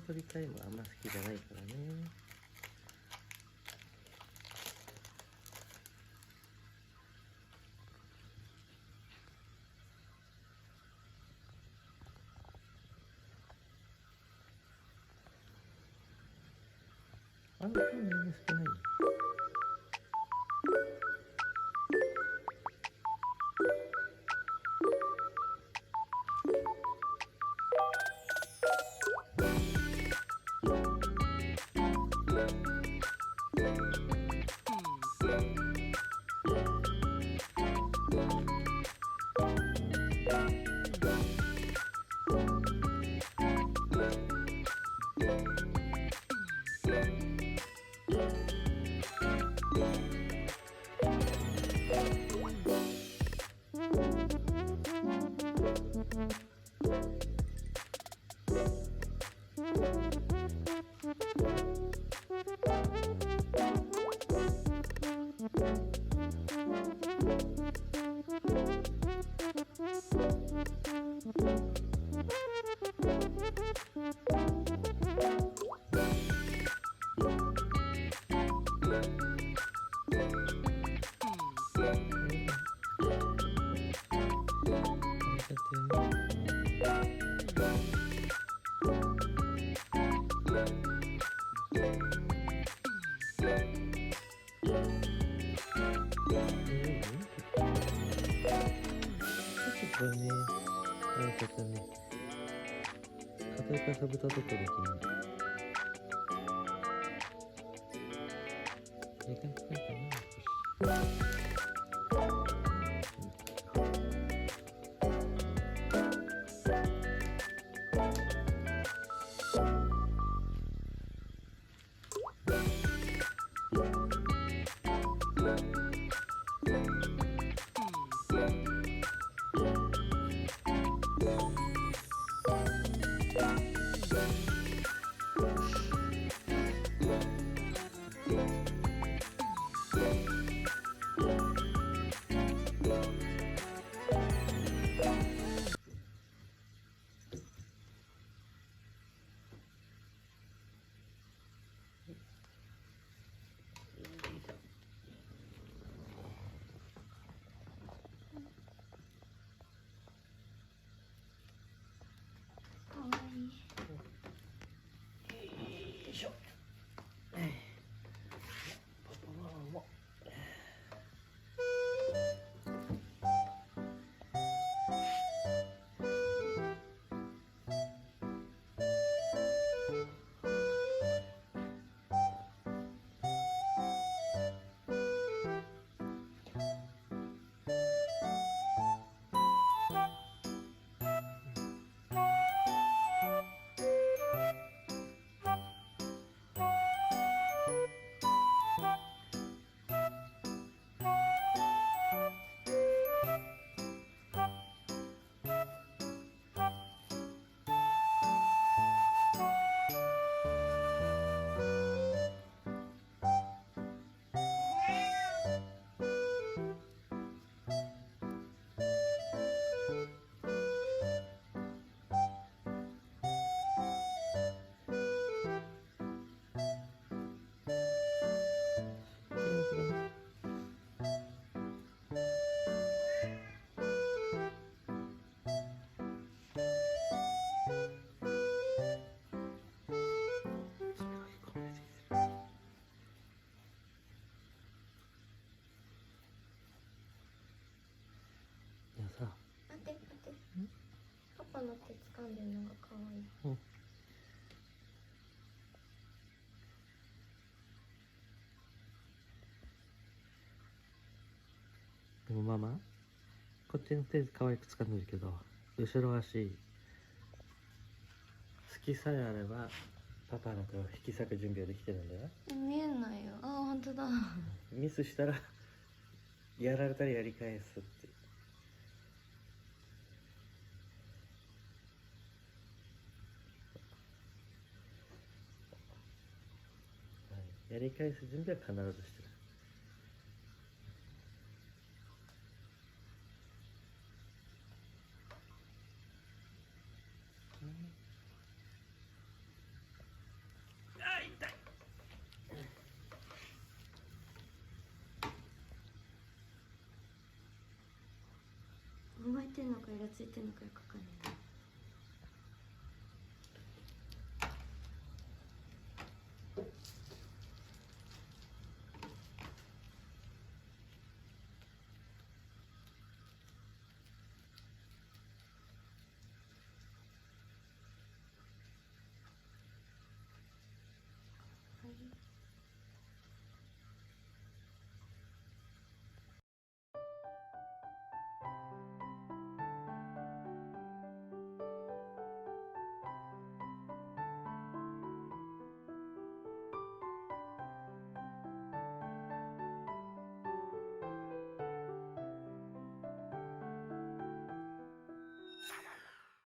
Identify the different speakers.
Speaker 1: 撮りたいもあんま好きじゃないからね。あんなにみんな少ない。これね、あいちゃんね、片岡サブタとこできるの。時間かかるかな。
Speaker 2: かわいい。
Speaker 1: よいしょ。パパママも。いやさ、
Speaker 2: 待って待って。パパの手掴んでるのが可愛い。
Speaker 1: うん。でもママ、こっちの手可愛く掴んでるけど、後ろ足隙さえあればパパの手を引き裂く準備はできてるんだよ。
Speaker 2: 見えないよ。あ、本当だ。
Speaker 1: ミスしたらやられたらやり返すっていう。やり返す準備は必ずしてる。
Speaker 2: てんのかイラついてんのかよくわかんない。